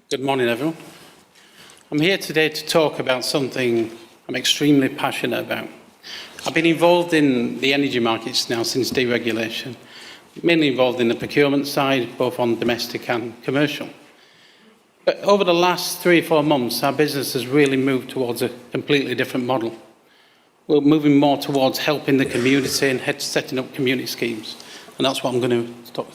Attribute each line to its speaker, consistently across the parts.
Speaker 1: Good morning, everyone. I'm here today to talk about something I'm extremely passionate about. I've been involved in the energy markets now since deregulation, mainly involved in the procurement side, both on domestic and commercial. But over the last 3 or 4 months, our business has really moved towards a completely different model. We're moving more towards helping the community and setting up community schemes. And that's what I'm going to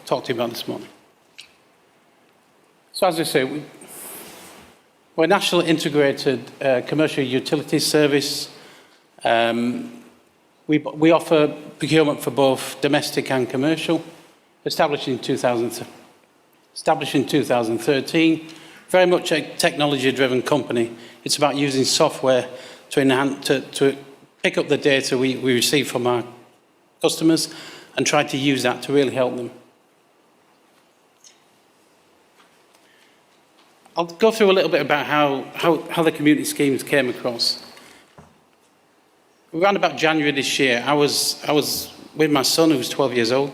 Speaker 1: talk to you about this morning. So as I say, we're a national integrated commercial utilities service. We offer procurement for both domestic and commercial, established in 2013. Very much a technology-driven company. It's about using software to pick up the data we receive from our customers and try to use that to really help them. I'll go through a little bit about how the community schemes came across. Around about January this year, I was with my son, who was 12 years old.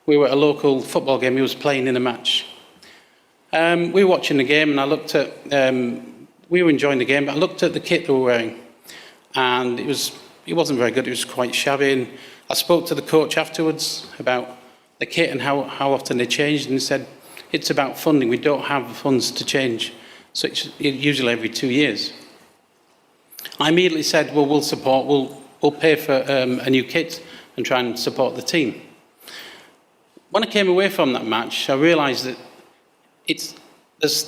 Speaker 1: We were at a local football game. He was playing in a match. We were watching the game, and I looked at. We were enjoying the game, but I looked at the kit they were wearing, and it wasn't very good. It was quite shabby. And I spoke to the coach afterwards about the kit and how often they changed, and he said, it's about funding. We don't have the funds to change, so it's usually every 2 years. I immediately said, well, we'll pay for a new kit and try and support the team. When I came away from that match, I realised that there's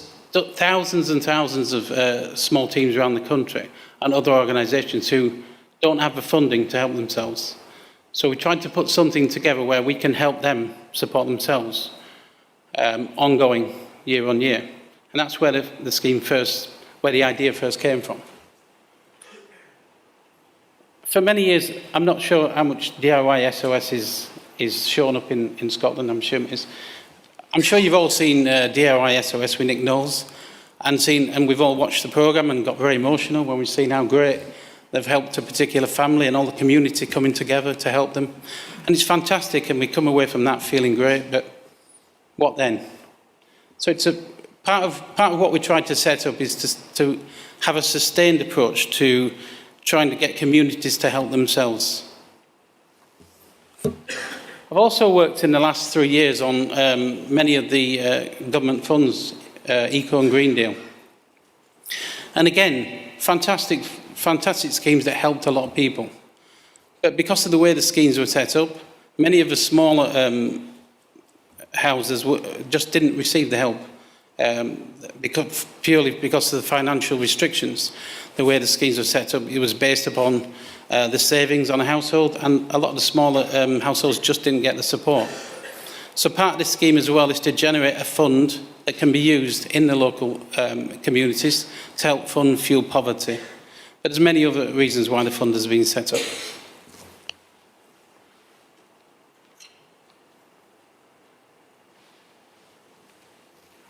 Speaker 1: thousands and thousands of small teams around the country and other organisations who don't have the funding to help themselves. So we tried to put something together where we can help them support themselves. Ongoing year on year. And that's where where the idea first came from. For many years, I'm not sure how much DIY SOS is shown up in Scotland. I'm sure it is. I'm sure you've all seen DIY SOS with Nick Knowles and we've all watched the programme and got very emotional when we've seen how great they've helped a particular family and all the community coming together to help them. And it's fantastic, and we come away from that feeling great, but what then? So it's part of what we tried to set up is to have a sustained approach to trying to get communities to help themselves. I've also worked in the last 3 years on many of the government funds, Eco and Green Deal. And again, fantastic schemes that helped a lot of people. But because of the way the schemes were set up, many of the smaller houses just didn't receive the help purely because of the financial restrictions. The way the schemes were set up, it was based upon the savings on a household, and a lot of the smaller households just didn't get the support. So part of this scheme as well is to generate a fund that can be used in the local communities to help fund fuel poverty. But there's many other reasons why the fund has been set up.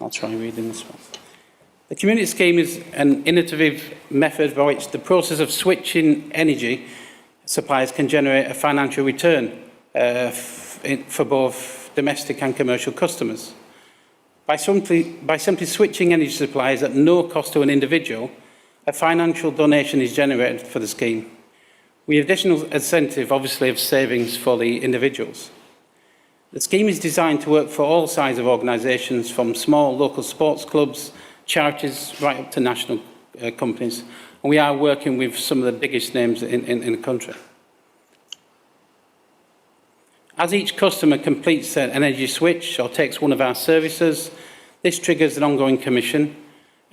Speaker 1: I'll try reading this one. The community scheme is an innovative method by which the process of switching energy suppliers can generate a financial return for both domestic and commercial customers. By simply switching energy suppliers at no cost to an individual, a financial donation is generated for the scheme, with additional incentive, obviously, of savings for the individuals. The scheme is designed to work for all sizes of organisations, from small local sports clubs, charities, right up to national companies. And we are working with some of the biggest names in the country. As each customer completes an energy switch or takes one of our services, this triggers an ongoing commission.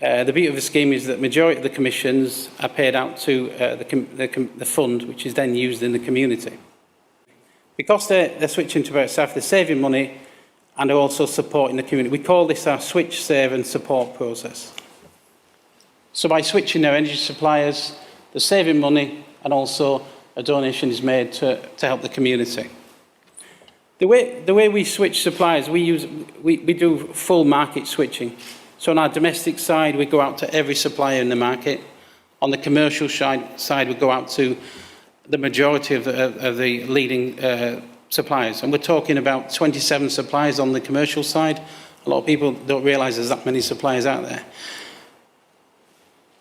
Speaker 1: The beauty of the scheme is that the majority of the commissions are paid out to the fund, which is then used in the community. Because they're switching to about staff, they're saving money and they're also supporting the community. We call this our switch, save and support process. So by switching their energy suppliers, they're saving money, and also a donation is made to help the community. The way we switch suppliers, we do full market switching. So on our domestic side, we go out to every supplier in the market. On the commercial side, we go out to the majority of the leading suppliers. And we're talking about 27 suppliers on the commercial side A lot of people don't realise there's that many suppliers out there.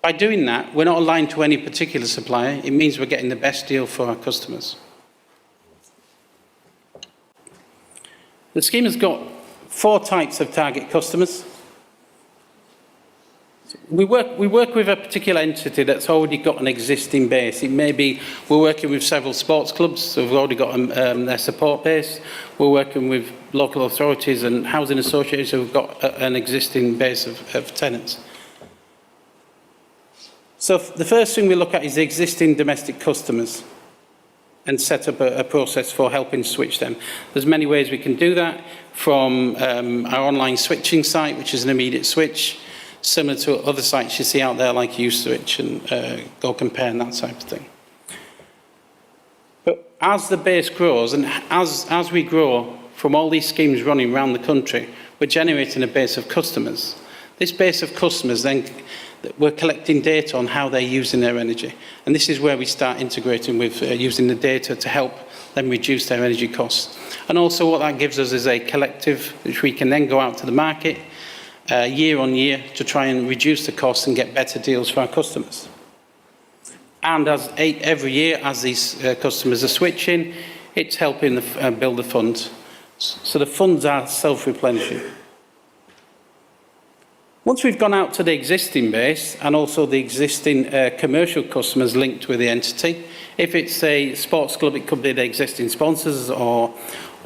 Speaker 1: By doing that, we're not aligned to any particular supplier. It means we're getting the best deal for our customers. The scheme has got 4 types of target customers. We work with a particular entity that's already got an existing base. It may be we're working with several sports clubs, so we've already got their support base. We're working with local authorities and housing associations who've got an existing base of tenants. So the first thing we look at is the existing domestic customers and set up a process for helping switch them. There's many ways we can do that, from our online switching site, which is an immediate switch, similar to other sites you see out there like USwitch and Go Compare and that type of thing. But as the base grows and as we grow from all these schemes running around the country, we're generating a base of customers. This base of customers then, we're collecting data on how they're using their energy. And this is where we start integrating with using the data to help them reduce their energy costs. And also what that gives us is a collective which we can then go out to the market year on year to try and reduce the costs and get better deals for our customers. And every year, as these customers are switching, it's helping build the fund. So the funds are self-replenishing. Once we've gone out to the existing base and also the existing commercial customers linked with the entity, if it's a sports club, it could be the existing sponsors or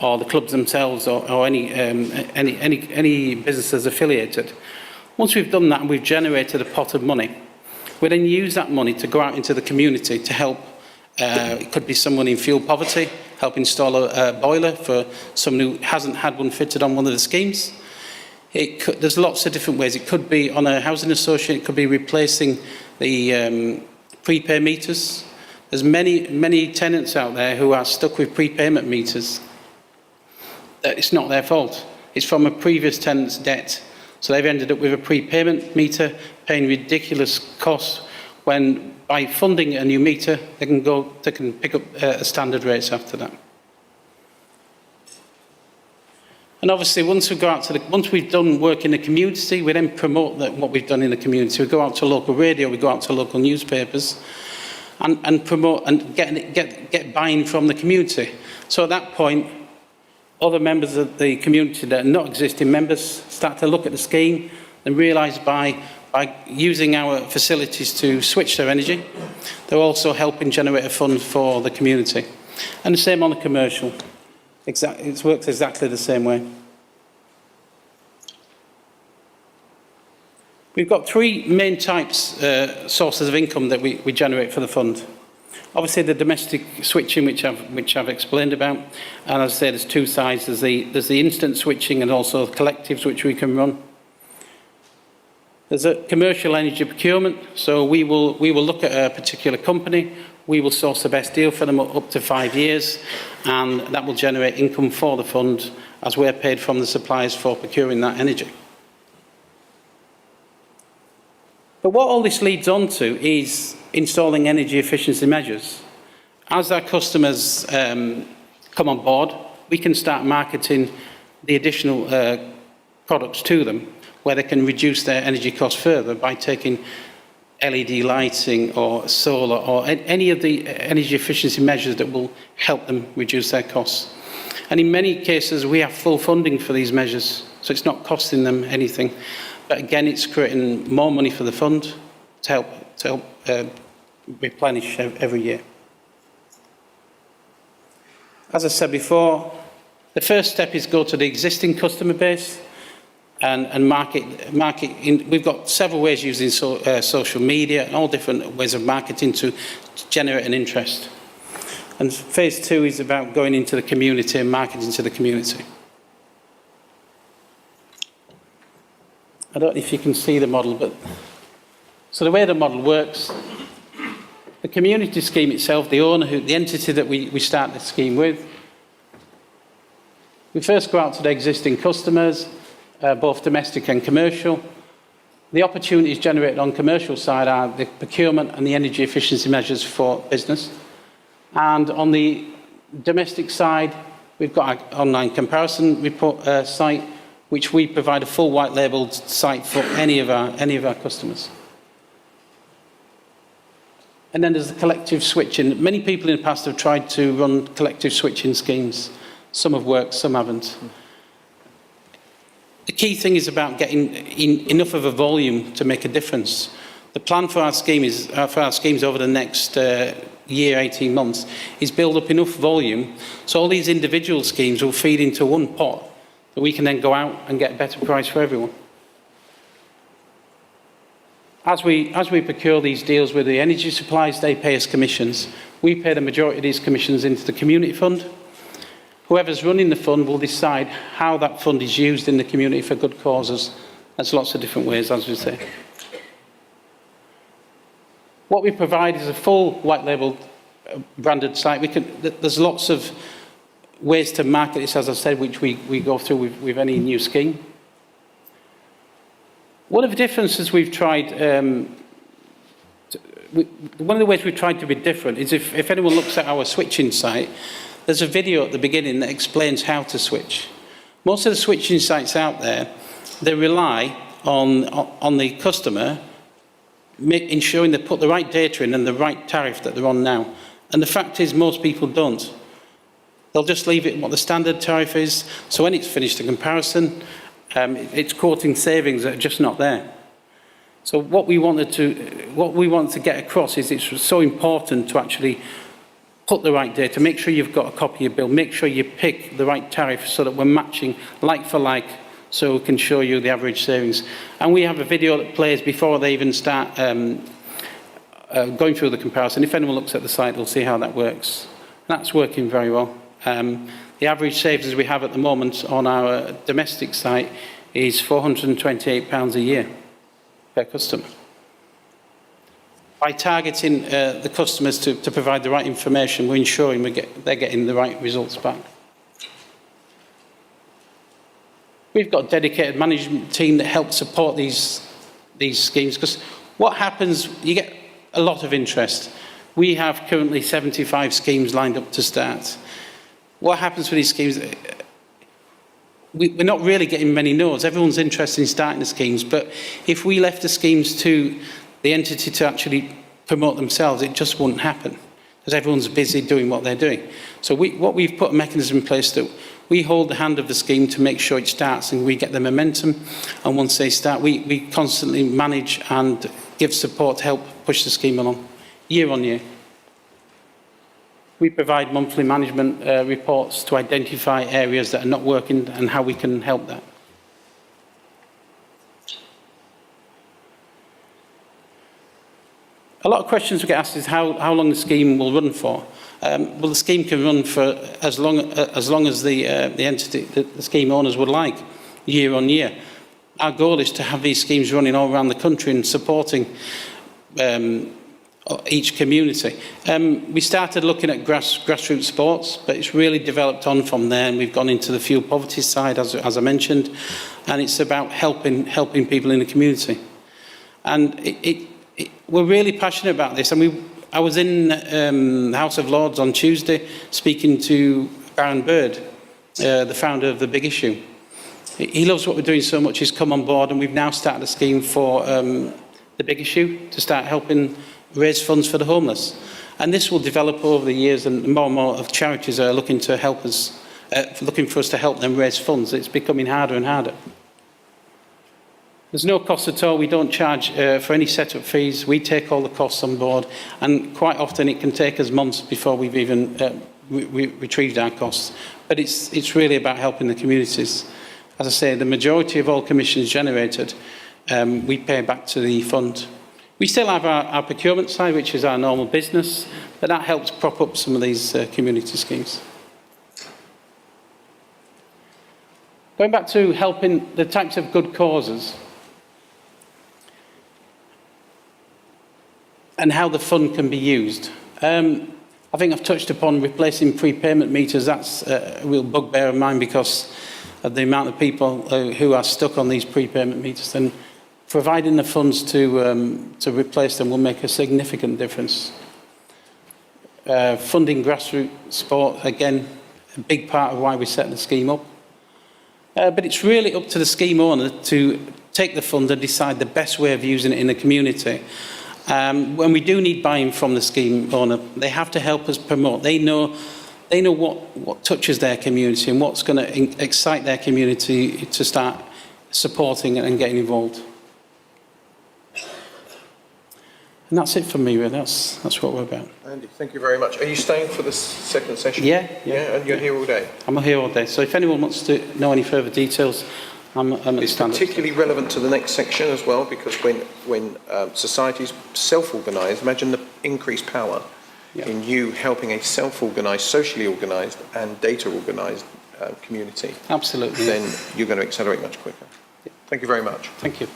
Speaker 1: the clubs themselves or any businesses affiliated. Once we've done that and we've generated a pot of money, we then use that money to go out into the community to help. It could be someone in fuel poverty, help install a boiler for someone who hasn't had one fitted on one of the schemes. There's lots of different ways. It could be on a housing association, it could be replacing the prepay meters. There's many tenants out there who are stuck with prepayment meters. It's not their fault. It's from a previous tenant's debt. So they've ended up with a prepayment meter, paying ridiculous costs, when by funding a new meter, they can pick up standard rates after that. And obviously, once we've done work in the community, we then promote what we've done in the community. We go out to local radio, we go out to local newspapers, and promote and get buy-in from the community. So at that point, other members of the community that are not existing members start to look at the scheme and realise by using our facilities to switch their energy, they're also helping generate a fund for the community. And the same on the commercial. It works exactly the same way. We've got 3 main sources of income that we generate for the fund. Obviously, the domestic switching, which I've explained about, and as I say, there's 2 sides. There's the instant switching and also collectives which we can run. There's a commercial energy procurement, so we will look at a particular company. We will source the best deal for them up to 5 years, and that will generate income for the fund as we're paid from the suppliers for procuring that energy. But what all this leads on to is installing energy efficiency measures. As our customers come on board, we can start marketing the additional products to them, where they can reduce their energy costs further by taking LED lighting or solar or any of the energy efficiency measures that will help them reduce their costs. And in many cases, we have full funding for these measures, so it's not costing them anything. But again, it's creating more money for the fund to help replenish every year. As I said before, the first step is go to the existing customer base and market. We've got several ways using social media and all different ways of marketing to generate an interest. And phase 2 is about going into the community and marketing to the community. I don't know if you can see the model, but so the way the model works, the community scheme itself, the owner, the entity that we start the scheme with, we first go out to the existing customers, both domestic and commercial. The opportunities generated on commercial side are the procurement and the energy efficiency measures for business. And on the domestic side, we've got our online comparison report site, which we provide a full white labelled site for any of our customers. And then there's the collective switching. Many people in the past have tried to run collective switching schemes. Some have worked, some haven't. The key thing is about getting enough of a volume to make a difference. The plan for our schemes over the next year, 18 months, is build up enough volume so all these individual schemes will feed into one pot that we can then go out and get a better price for everyone. As we procure these deals with the energy suppliers, they pay us commissions. We pay the majority of these commissions into the community fund. Whoever's running the fund will decide how that fund is used in the community for good causes. There's lots of different ways, as we say. What we provide is a full white label branded site. There's lots of ways to market this, as I said, which we go through with any new scheme. One of the differences we've tried, one of the ways we've tried to be different is if anyone looks at our switching site, there's a video at the beginning that explains how to switch. Most of the switching sites out there, they rely on the customer ensuring they put the right data in and the right tariff that they're on now. And the fact is most people don't. They'll just leave it what the standard tariff is, so when it's finished the comparison, it's quoting savings that are just not there. So what we wanted to get across is it's so important to actually put the right data, make sure you've got a copy of your bill, make sure you pick the right tariff so that we're matching like for like, so we can show you the average savings. And we have a video that plays before they even start going through the comparison. If anyone looks at the site, they'll see how that works. That's working very well. The average savings we have at the moment on our domestic site is £428 a year per customer. By targeting the customers to provide the right information, we're ensuring they're getting the right results back. We've got a dedicated management team that helps support these schemes, because what happens, you get a lot of interest. We have currently 75 schemes lined up to start. What happens with these schemes, we're not really getting many no's. Everyone's interested in starting the schemes, but if we left the schemes to the entity to actually promote themselves, it just wouldn't happen, because everyone's busy doing what they're doing. So what we've put a mechanism in place that we hold the hand of the scheme to make sure it starts and we get the momentum, and once they start, we constantly manage and give support to help push the scheme along, year on year. We provide monthly management reports to identify areas that are not working and how we can help that. A lot of questions we get asked is how long the scheme will run for. Well, the scheme can run for as long as the entity, the scheme owners would like, year on year. Our goal is to have these schemes running all around the country and supporting each community. We started looking at grassroots sports, but it's really developed on from there, and we've gone into the fuel poverty side, as I mentioned, and it's about helping people in the community. And we're really passionate about this, and I was in the House of Lords on Tuesday speaking to Baron Bird, the founder of The Big Issue. He loves what we're doing so much, he's come on board, and we've now started a scheme for The Big Issue to start helping raise funds for the homeless. And this will develop over the years, and more of charities are looking to help us, looking for us to help them raise funds. It's becoming harder and harder. There's no cost at all. We don't charge for any setup fees. We take all the costs on board, and quite often it can take us months before we've even retrieved our costs. But it's really about helping the communities. As I say, the majority of all commissions generated, we pay back to the fund. We still have our procurement side, which is our normal business, but that helps prop up some of these community schemes. Going back to helping the types of good causes and how the fund can be used. I think I've touched upon replacing prepayment meters. That's a real bugbear of mine because of the amount of people who are stuck on these prepayment meters. And providing the funds to replace them will make a significant difference. Funding grassroots sport, again, a big part of why we set the scheme up. But it's really up to the scheme owner to take the fund and decide the best way of using it in the community. When we do need buy-in from the scheme owner, they have to help us promote. They know what touches their community and what's going to excite their community to start supporting and getting involved. And that's it for me, really. That's what we're about.
Speaker 2: Andy, thank you very much. Are you staying for the second session?
Speaker 1: Yeah.
Speaker 2: And you're here all day?
Speaker 1: I'm here all day. So if anyone wants to know any further details, I'm at the stand-up.
Speaker 2: It's particularly relevant to the next section as well, because when societies self-organise, imagine the increased power in you helping a self-organised, socially organised and data-organised community.
Speaker 1: Absolutely.
Speaker 2: Then you're going to accelerate much quicker. Thank you very much.
Speaker 1: Thank you.